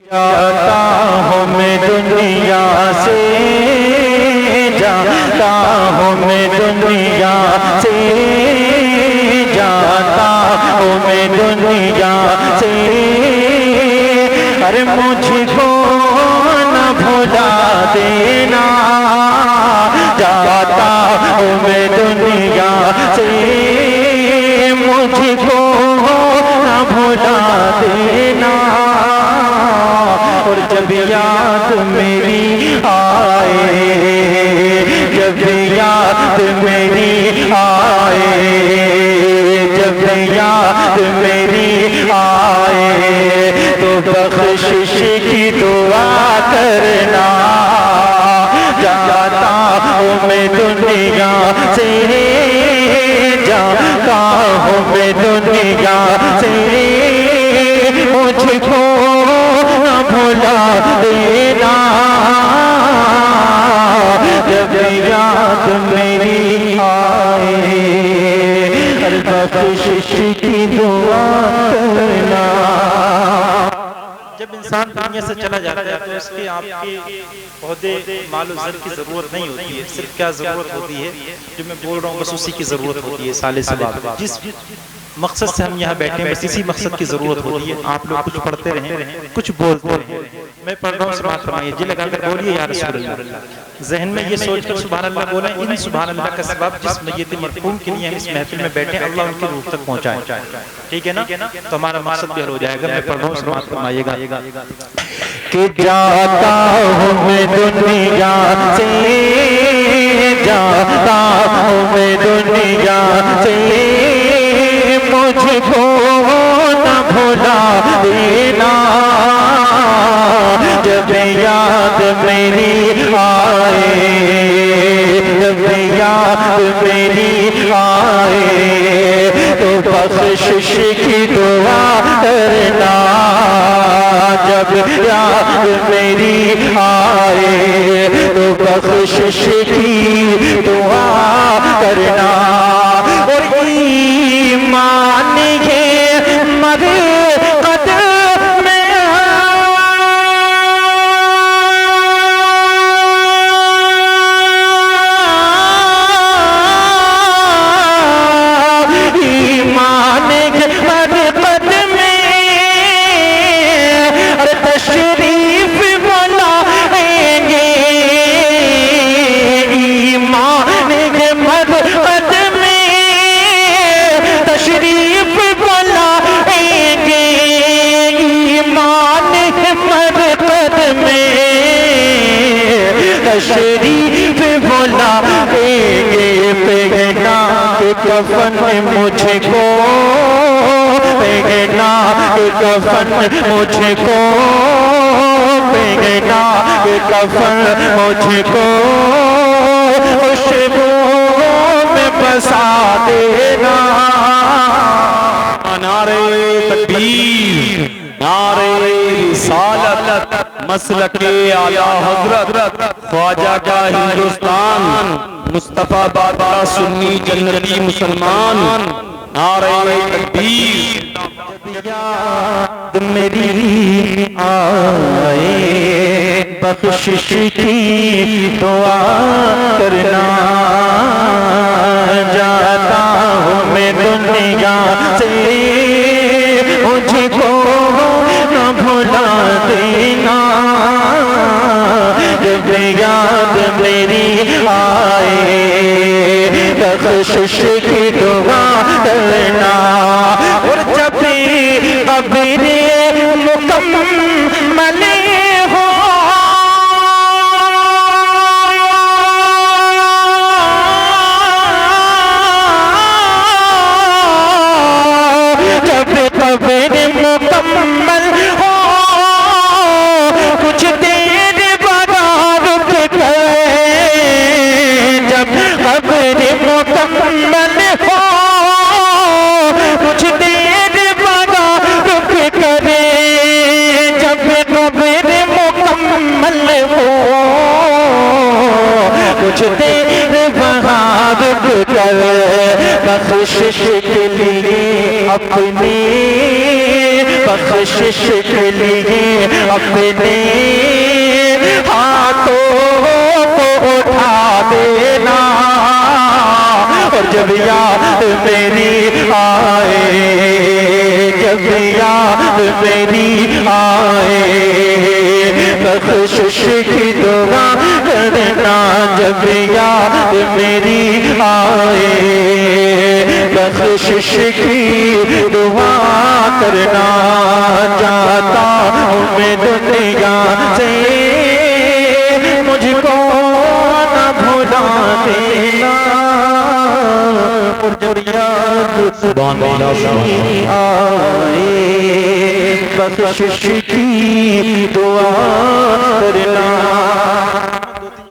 जाता हूँ मैं दुनिया से, जाता हूँ मैं दुनिया से, जाता हूँ मैं दुनिया से। अरे मुझको न भुला देना, जाता हूँ मैं दुनिया से, मुझको न भुला देना। और जब याद मेरी आए, जब याद मेरी आए, जब याद मेरी आए, तो बख्शिश की दुआ करना। जाता हूँ मैं दुनिया से, जाता हूँ मैं दुनिया से, मुझको भुला देना। जब याद मेरी आए, बख्शिश की दुआ करना। जब इंसान दुनिया से चला जाता है तो उसके आपके ओहदे मालो ज़र की ज़रूरत नहीं होती है। सिर्फ क्या ज़रूरत होती है, जो मैं बोल रहा हूँ बस उसी की ज़रूरत होती है। साले से बात, जिस मकसद से हम यहाँ बैठे हैं बस इसी मकसद की ज़रूरत होती है। आप लोग कुछ पढ़ते रहें, कुछ बोलते रहें। मैं पढ़ रहा हूँ समाअत फरमाइए, जी लगा कर बोलिए या रसूल अल्लाह। ज़हन में ये सोच कर सुभान अल्लाह बोले, इन सुभान अल्लाह का सबब जिस मय्यत मरहूम के लिए हम इस महफिल में बैठे, अल्लाह उनकी रूह तक पहुँचाए। ठीक है ना, तो हमारा मकसद भी हो जाएगा। मैं पढ़ रहा हूँ समाअत फरमाइएगा कि जाता हूँ मैं दुनिया से, जाता हूँ मैं दुनिया से, मुझको न भुला देना। जब याद मेरी आए, जब याद मेरी आए, तो बख्शिश की दुआ करना। जब याद मेरी आए, तो बख्शिश की दुआ करना। और ईमान ये मरकत में ईमान के मरकत में अरे तशरीफ बुलाएंगे। ईमान के मरकत में तशरीफ बुलाएंगे। ईमान के मरकत में तशरीफ बुलाएंगे। पहना के कफन मुझको, पहना के कफन मुझको, पहना के कफन मुझको, खुशबू में बसा देना। नारे तकबीर, नारे रिसालत, मसलके आला हजरत ख्वाजा का हिंदुस्तान, मुस्तफा बाबा सुन्नी जन्नती मुसलमान। नारे तकबीर। याद मेरी आए, बख्शिश की दुआ करना। जाता हूँ मैं दुनिया से, मुझको न भुला देना। जब याद मेरी आए, बख्शिश की दुआ करना। और जब कब्र मुकम्मल हो, जब कब्र मुकम्मल हो, कुछ देर बाद रुक गए। जब कब्र मुकम्मल हो, कुछ देर बाद रुक करे। जब कब्र मुकम्मल हो, कुछ देर बाद रुक करे। बख्शिश के लिए अपनी बख्शिश के लिए अपने हाथों को उठा देना। और जब याद मेरी आए, जब याद मेरी आए, बख्शिश की दुआ करना। जब याद मेरी आए, बख्शिश की दुआ करना। चाहता हूँ मैं दुनिया से, मुझको न भुला देना। और जब याद मेरी आए, बख्शिश की दुआ करना।